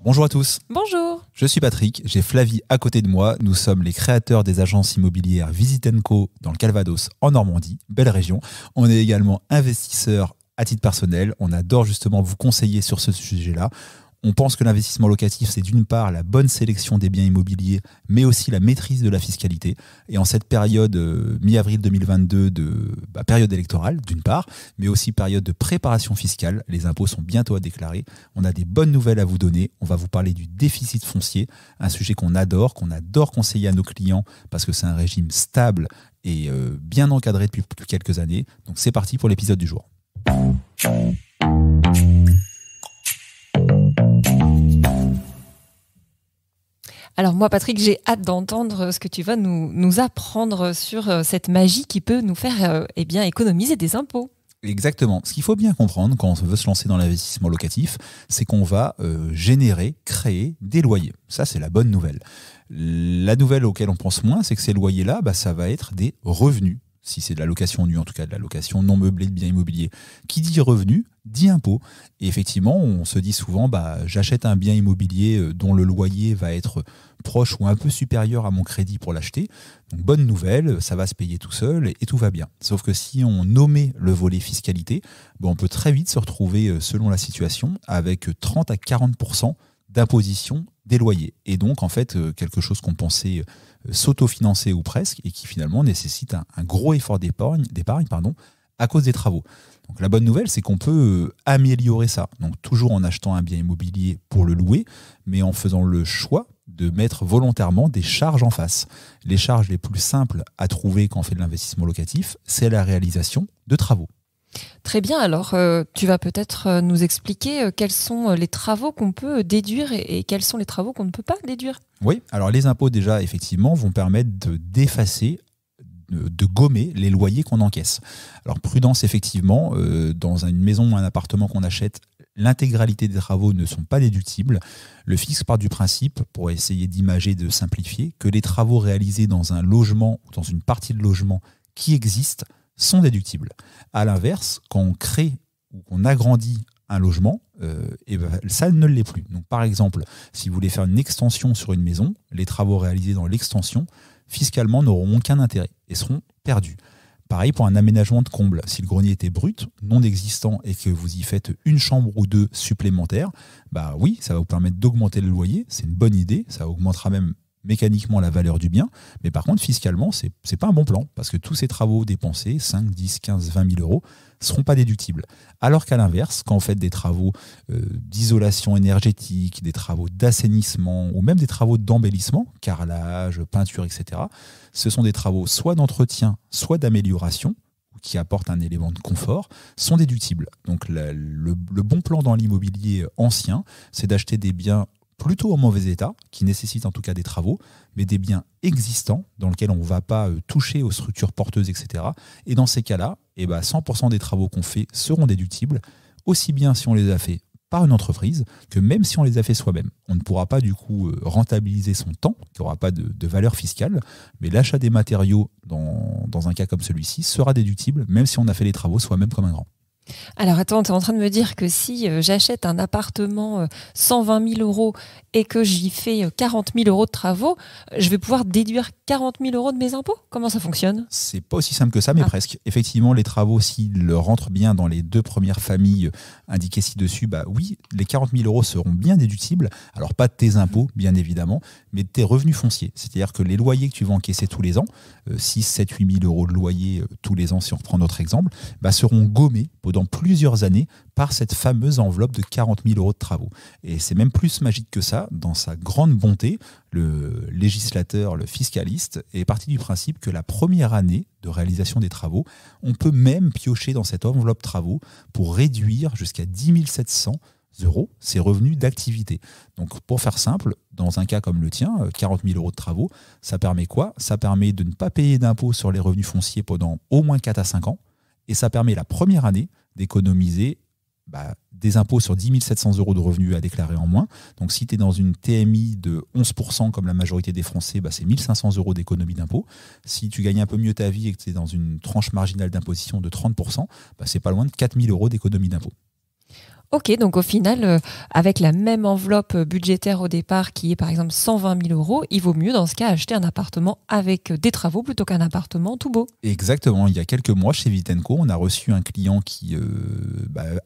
Bonjour à tous. Bonjour. Je suis Patrick, j'ai Flavie à côté de moi. Nous sommes les créateurs des agences immobilières Visit & Co dans le Calvados en Normandie, belle région. On est également investisseurs à titre personnel. On adore justement vous conseiller sur ce sujet-là. On pense que l'investissement locatif, c'est d'une part la bonne sélection des biens immobiliers, mais aussi la maîtrise de la fiscalité. Et en cette période mi-avril 2022 période électorale, d'une part, mais aussi période de préparation fiscale, les impôts sont bientôt à déclarer. On a des bonnes nouvelles à vous donner. On va vous parler du déficit foncier, un sujet qu'on adore conseiller à nos clients parce que c'est un régime stable et bien encadré depuis quelques années. Donc c'est parti pour l'épisode du jour. Alors moi, Patrick, j'ai hâte d'entendre ce que tu vas nous apprendre sur cette magie qui peut nous faire économiser des impôts. Exactement. Ce qu'il faut bien comprendre quand on veut se lancer dans l'investissement locatif, c'est qu'on va créer des loyers. Ça, c'est la bonne nouvelle. La nouvelle auquel on pense moins, c'est que ces loyers-là, ça va être des revenus. Si c'est de la location nue, en tout cas de la location non meublée de biens immobiliers. Qui dit revenu, dit impôt. Et effectivement, on se dit souvent, j'achète un bien immobilier dont le loyer va être proche ou un peu supérieur à mon crédit pour l'acheter. Donc bonne nouvelle, ça va se payer tout seul et tout va bien. Sauf que si on nommait le volet fiscalité, on peut très vite se retrouver, selon la situation, avec 30 à 40% d'imposition des loyers. Et donc, en fait, quelque chose qu'on pensait s'autofinancer ou presque, et qui finalement nécessite un gros effort d'épargne à cause des travaux. Donc la bonne nouvelle, c'est qu'on peut améliorer ça. Donc toujours en achetant un bien immobilier pour le louer, mais en faisant le choix de mettre volontairement des charges en face. Les charges les plus simples à trouver quand on fait de l'investissement locatif, c'est la réalisation de travaux. Très bien, alors tu vas peut-être nous expliquer quels sont les travaux qu'on peut déduire et quels sont les travaux qu'on ne peut pas déduire. Oui, alors les impôts déjà effectivement vont permettre d'effacer, de gommer les loyers qu'on encaisse. Alors prudence effectivement, dans une maison ou un appartement qu'on achète, l'intégralité des travaux ne sont pas déductibles. Le fisc part du principe, pour essayer d'imager, de simplifier, que les travaux réalisés dans un logement ou dans une partie de logement qui existe sont déductibles. À l'inverse, quand on crée ou qu'on agrandit un logement, ça ne l'est plus. Donc, par exemple, si vous voulez faire une extension sur une maison, les travaux réalisés dans l'extension, fiscalement, n'auront aucun intérêt et seront perdus. Pareil pour un aménagement de comble. Si le grenier était brut, non existant, et que vous y faites une chambre ou deux supplémentaires, oui, ça va vous permettre d'augmenter le loyer. C'est une bonne idée. Ça augmentera même mécaniquement la valeur du bien, mais par contre fiscalement c'est pas un bon plan parce que tous ces travaux dépensés, 5, 10, 15, 20 000 euros, seront pas déductibles. Alors qu'à l'inverse, quand vous faites des travaux d'isolation énergétique, des travaux d'assainissement ou même des travaux d'embellissement, carrelage, peinture, etc., ce sont des travaux soit d'entretien, soit d'amélioration qui apportent un élément de confort, sont déductibles. Donc le bon plan dans l'immobilier ancien, c'est d'acheter des biens plutôt en mauvais état, qui nécessitent en tout cas des travaux, mais des biens existants dans lesquels on ne va pas toucher aux structures porteuses, etc. Et dans ces cas-là, 100% des travaux qu'on fait seront déductibles, aussi bien si on les a fait par une entreprise que même si on les a fait soi-même. On ne pourra pas du coup rentabiliser son temps, qui n'aura pas de valeur fiscale, mais l'achat des matériaux dans un cas comme celui-ci sera déductible, même si on a fait les travaux soi-même comme un grand. Alors attends, tu es en train de me dire que si j'achète un appartement 120 000 euros et que j'y fais 40 000 euros de travaux, je vais pouvoir déduire 40 000 euros de mes impôts? Comment ça fonctionne? C'est pas aussi simple que ça, mais presque. Effectivement, les travaux, s'ils rentrent bien dans les deux premières familles indiquées ci-dessus, oui, les 40 000 euros seront bien déductibles. Alors pas de tes impôts, bien évidemment, mais de tes revenus fonciers. C'est-à-dire que les loyers que tu vas encaisser tous les ans, 6, 7, 8 000 euros de loyer tous les ans, si on reprend notre exemple, seront gommés dans plusieurs années par cette fameuse enveloppe de 40 000 euros de travaux. Et c'est même plus magique que ça. Dans sa grande bonté, le législateur, le fiscaliste, est parti du principe que la première année de réalisation des travaux, on peut même piocher dans cette enveloppe travaux pour réduire jusqu'à 10 700 euros ses revenus d'activité. Donc pour faire simple, dans un cas comme le tien, 40 000 euros de travaux, ça permet quoi? Ça permet de ne pas payer d'impôts sur les revenus fonciers pendant au moins 4 à 5 ans, et ça permet la première année d'économiser des impôts sur 10 700 euros de revenus à déclarer en moins. Donc si tu es dans une TMI de 11% comme la majorité des Français, c'est 1 500 euros d'économie d'impôts. Si tu gagnes un peu mieux ta vie et que tu es dans une tranche marginale d'imposition de 30%, c'est pas loin de 4 000 euros d'économie d'impôts. Ok, donc au final, avec la même enveloppe budgétaire au départ, qui est par exemple 120 000 euros, il vaut mieux dans ce cas acheter un appartement avec des travaux plutôt qu'un appartement tout beau. Exactement. Il y a quelques mois, chez Vitenco, on a reçu un client qui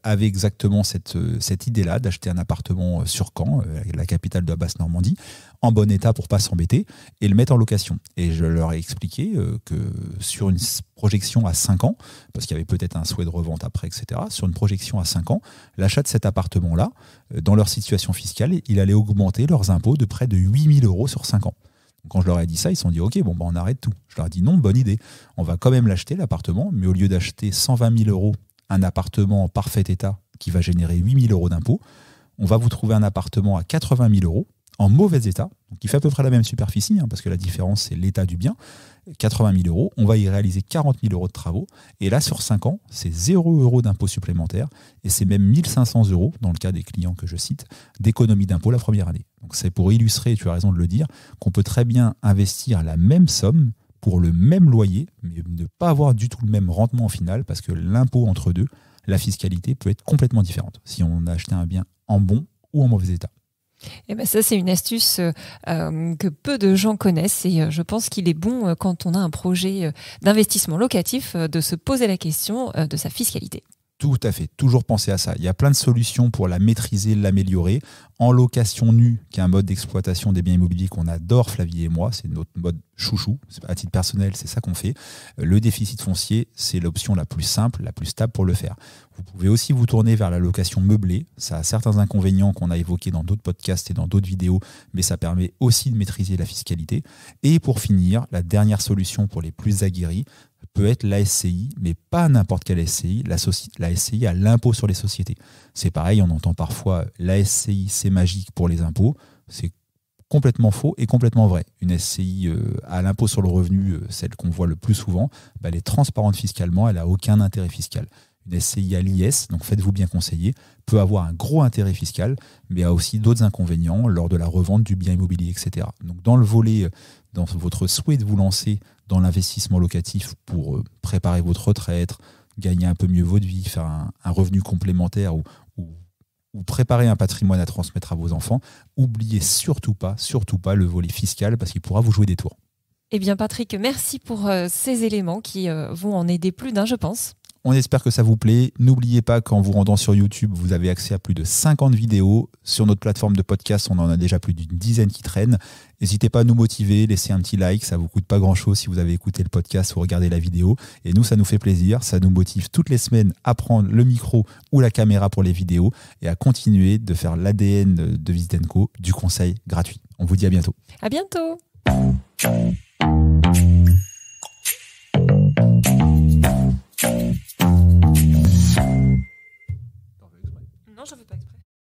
avait exactement cette idée-là d'acheter un appartement sur Caen, la capitale de la Basse-Normandie, en bon état pour pas s'embêter, et le mettre en location. Et je leur ai expliqué que sur une projection à 5 ans, parce qu'il y avait peut-être un souhait de revente après, etc., sur une projection à 5 ans, l'achat de cet appartement-là, dans leur situation fiscale, il allait augmenter leurs impôts de près de 8 000 euros sur 5 ans. Donc quand je leur ai dit ça, ils se sont dit « Ok, on arrête tout ». Je leur ai dit « Non, bonne idée. On va quand même l'acheter, l'appartement, mais au lieu d'acheter 120 000 euros, un appartement en parfait état qui va générer 8 000 euros d'impôts, on va vous trouver un appartement à 80 000 euros, en mauvais état, donc il fait à peu près la même superficie, parce que la différence, c'est l'état du bien, 80 000 euros, on va y réaliser 40 000 euros de travaux, et là, sur 5 ans, c'est 0 euros d'impôts supplémentaires, et c'est même 1 500 euros, dans le cas des clients que je cite, d'économie d'impôts la première année. Donc c'est pour illustrer, tu as raison de le dire, qu'on peut très bien investir la même somme pour le même loyer, mais ne pas avoir du tout le même rendement au final, parce que l'impôt entre deux, la fiscalité peut être complètement différente, si on a acheté un bien en bon ou en mauvais état. Et ben ça, c'est une astuce que peu de gens connaissent et je pense qu'il est bon quand on a un projet d'investissement locatif de se poser la question de sa fiscalité. Tout à fait, toujours penser à ça. Il y a plein de solutions pour la maîtriser, l'améliorer. En location nue, qui est un mode d'exploitation des biens immobiliers qu'on adore, Flavie et moi, c'est notre mode chouchou. À titre personnel, c'est ça qu'on fait. Le déficit foncier, c'est l'option la plus simple, la plus stable pour le faire. Vous pouvez aussi vous tourner vers la location meublée. Ça a certains inconvénients qu'on a évoqués dans d'autres podcasts et dans d'autres vidéos, mais ça permet aussi de maîtriser la fiscalité. Et pour finir, la dernière solution pour les plus aguerris peut être la SCI, mais pas n'importe quelle SCI. La SCI a l'impôt sur les sociétés. C'est pareil, on entend parfois la SCI, c'est magique pour les impôts. C'est complètement faux et complètement vrai. Une SCI à l'impôt sur le revenu, celle qu'on voit le plus souvent, elle est transparente fiscalement, elle n'a aucun intérêt fiscal. Une SCI à l'IS, donc faites-vous bien conseiller, peut avoir un gros intérêt fiscal, mais a aussi d'autres inconvénients lors de la revente du bien immobilier, etc. Donc dans le volet, dans votre souhait de vous lancer dans l'investissement locatif pour préparer votre retraite, gagner un peu mieux votre vie, faire un revenu complémentaire ou préparer un patrimoine à transmettre à vos enfants, oubliez surtout pas le volet fiscal parce qu'il pourra vous jouer des tours. Eh bien Patrick, merci pour ces éléments qui vont en aider plus d'un, je pense. On espère que ça vous plaît. N'oubliez pas qu'en vous rendant sur YouTube, vous avez accès à plus de 50 vidéos. Sur notre plateforme de podcast, on en a déjà plus d'une dizaine qui traînent. N'hésitez pas à nous motiver, laissez un petit like, ça ne vous coûte pas grand-chose si vous avez écouté le podcast ou regardé la vidéo. Et nous, ça nous fait plaisir, ça nous motive toutes les semaines à prendre le micro ou la caméra pour les vidéos et à continuer de faire l'ADN de Vitenco, du conseil gratuit. On vous dit à bientôt. À bientôt. Non, je ne veux pas exprès.